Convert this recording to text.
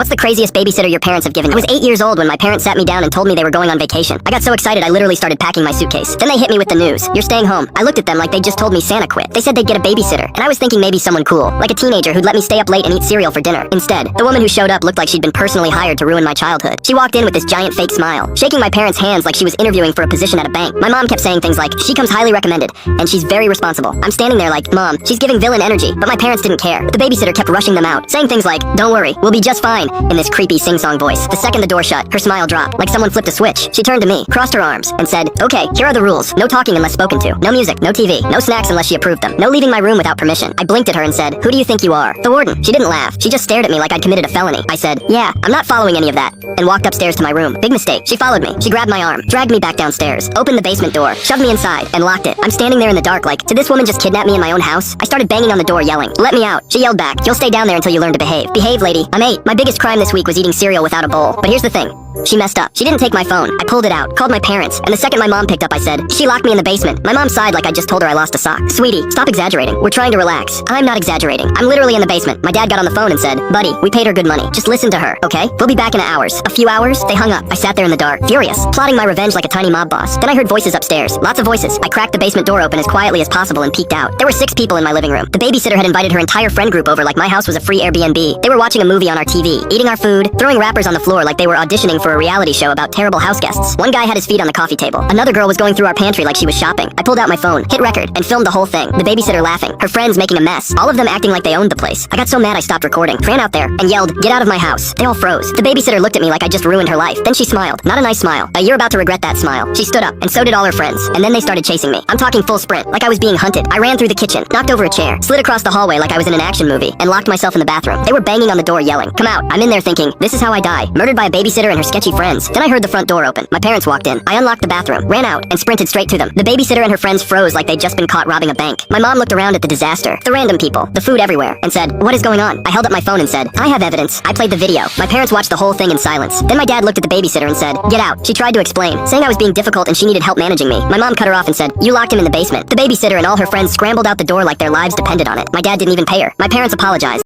What's the craziest babysitter your parents have given you? I was 8 years old when my parents sat me down and told me they were going on vacation. I got so excited I literally started packing my suitcase. Then they hit me with the news. You're staying home. I looked at them like they just told me Santa quit. They said they'd get a babysitter, and I was thinking maybe someone cool, like a teenager who'd let me stay up late and eat cereal for dinner. Instead, the woman who showed up looked like she'd been personally hired to ruin my childhood. She walked in with this giant fake smile, shaking my parents' hands like she was interviewing for a position at a bank. My mom kept saying things like, she comes highly recommended, and she's very responsible. I'm standing there like, Mom, she's giving villain energy, but my parents didn't care. The babysitter kept rushing them out, saying things like, don't worry, we'll be just fine, in this creepy sing-song voice. The second the door shut, her smile dropped, like someone flipped a switch. She turned to me, crossed her arms, and said, okay, here are the rules. No talking unless spoken to. No music, no TV, no snacks unless she approved them. No leaving my room without permission. I blinked at her and said, who do you think you are? The warden. She didn't laugh. She just stared at me like I'd committed a felony. I said, yeah, I'm not following any of that, and walked upstairs to my room. Big mistake. She followed me. She grabbed my arm, dragged me back downstairs, opened the basement door, shoved me inside, and locked it. I'm standing there in the dark like, did this woman just kidnap me in my own house? I started banging on the door yelling, let me out. She yelled back, you'll stay down there until you learn to behave. Behave, lady. I'm 8. My biggest crime this week was eating cereal without a bowl. But here's the thing. She messed up. She didn't take my phone. I pulled it out, called my parents, and the second my mom picked up I said, she locked me in the basement. My mom sighed like I just told her I lost a sock. Sweetie, stop exaggerating. We're trying to relax. I'm not exaggerating. I'm literally in the basement. My dad got on the phone and said, buddy, we paid her good money. Just listen to her, okay? We'll be back in hours. A few hours? They hung up. I sat there in the dark, furious, plotting my revenge like a tiny mob boss. Then I heard voices upstairs. Lots of voices. I cracked the basement door open as quietly as possible and peeked out. There were 6 people in my living room. The babysitter had invited her entire friend group over like my house was a free Airbnb. They were watching a movie on our TV, eating our food, throwing wrappers on the floor like they were auditioning for a reality show about terrible house guests. One guy had his feet on the coffee table. Another girl was going through our pantry like she was shopping. I pulled out my phone, hit record, and filmed the whole thing. The babysitter laughing, her friends making a mess, all of them acting like they owned the place. I got so mad I stopped recording, ran out there, and yelled, get out of my house. They all froze. The babysitter looked at me like I just ruined her life. Then she smiled. Not a nice smile. You're about to regret that smile. She stood up, and so did all her friends. And then they started chasing me. I'm talking full sprint, like I was being hunted. I ran through the kitchen, knocked over a chair, slid across the hallway like I was in an action movie, and locked myself in the bathroom. They were banging on the door yelling, come out. I'm in there thinking, this is how I die. Murdered by a babysitter and her sketchy friends. Then I heard the front door open. My parents walked in. I unlocked the bathroom, ran out, and sprinted straight to them. The babysitter and her friends froze like they'd just been caught robbing a bank. My mom looked around at the disaster, the random people, the food everywhere, and said, what is going on? I held up my phone and said, I have evidence. I played the video. My parents watched the whole thing in silence. Then my dad looked at the babysitter and said, get out. She tried to explain, saying I was being difficult and she needed help managing me. My mom cut her off and said, you locked him in the basement. The babysitter and all her friends scrambled out the door like their lives depended on it. My dad didn't even pay her. My parents apologized.